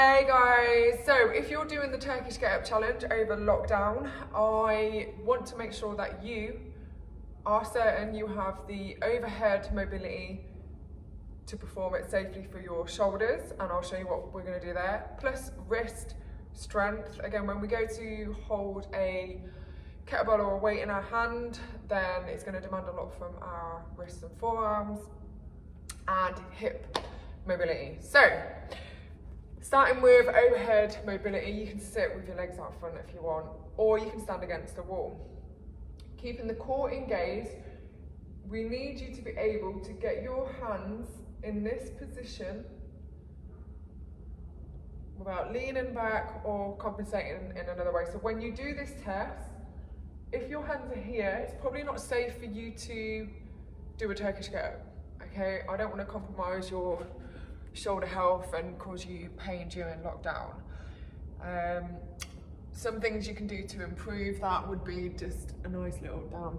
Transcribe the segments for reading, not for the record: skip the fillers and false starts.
Hey guys, so if you're doing the Turkish Get Up Challenge over lockdown, I want to make sure that you are certain you have the overhead mobility to perform it safely for your shoulders, and I'll show you what we're going to do there. Plus wrist strength. Again, when we go to hold a kettlebell or a weight in our hand, then it's going to demand a lot from our wrists and forearms, and hip mobility. So starting with overhead mobility, you can sit with your legs out front if you want, or you can stand against the wall. Keeping the core engaged, we need you to be able to get your hands in this position without leaning back or compensating in another way. So when you do this test, if your hands are here, it's probably not safe for you to do a Turkish Get Up, okay? I don't want to compromise your shoulder health and cause you pain during lockdown. Some things you can do to improve that would be just a nice little down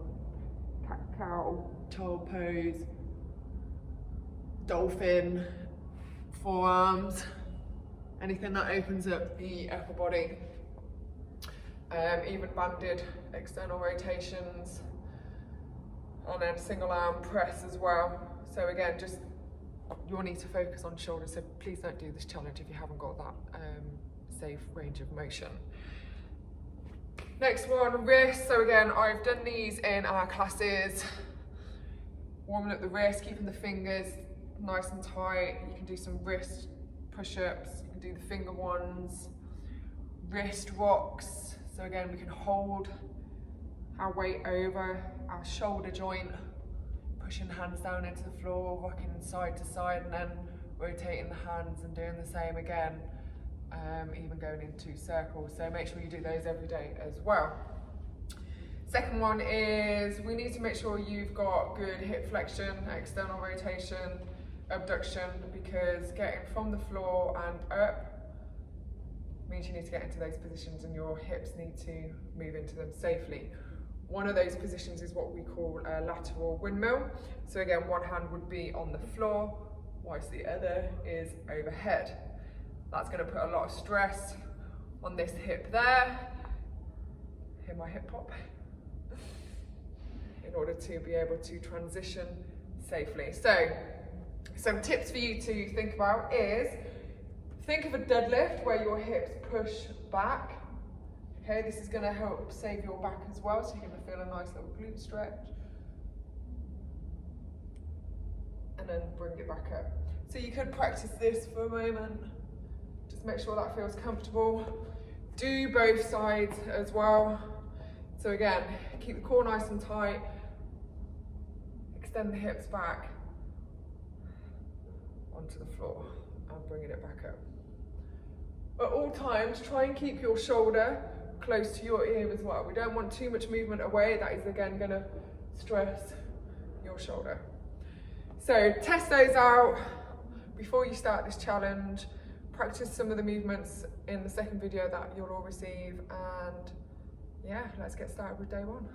cat-cow, child pose, dolphin, forearms, anything that opens up the upper body. Even banded external rotations, and then single arm press as well. So again, just you'll need to focus on shoulders, so please don't do this challenge if you haven't got that safe range of motion. Next one, wrist. So again, I've done these in our classes, warming up the wrist, keeping the fingers nice and tight. You can do some wrist push-ups, you can do the finger ones, wrist rocks. So again, we can hold our weight over our shoulder joint, pushing hands down into the floor, rocking side to side, and then rotating the hands and doing the same again, even going into circles. So make sure you do those every day as well. Second one is we need to make sure you've got good hip flexion, external rotation, abduction, because getting from the floor and up means you need to get into those positions and your hips need to move into them safely. One of those positions is what we call a lateral windmill. So again, one hand would be on the floor, whilst the other is overhead. That's going to put a lot of stress on this hip there. Hear my hip pop? In order to be able to transition safely. So, some tips for you to think about is, think of a deadlift where your hips push back. Okay, this is going to help save your back as well, so you're going to feel a nice little glute stretch. And then bring it back up. So you could practice this for a moment. Just make sure that feels comfortable. Do both sides as well. So again, keep the core nice and tight. Extend the hips back onto the floor and bringing it back up. At all times, try and keep your shoulder close to your ear as well. We don't want too much movement away. That is again going to stress your shoulder. So test those out before you start this challenge. Practice some of the movements in the second video that you'll all receive, and yeah, let's get started with day one.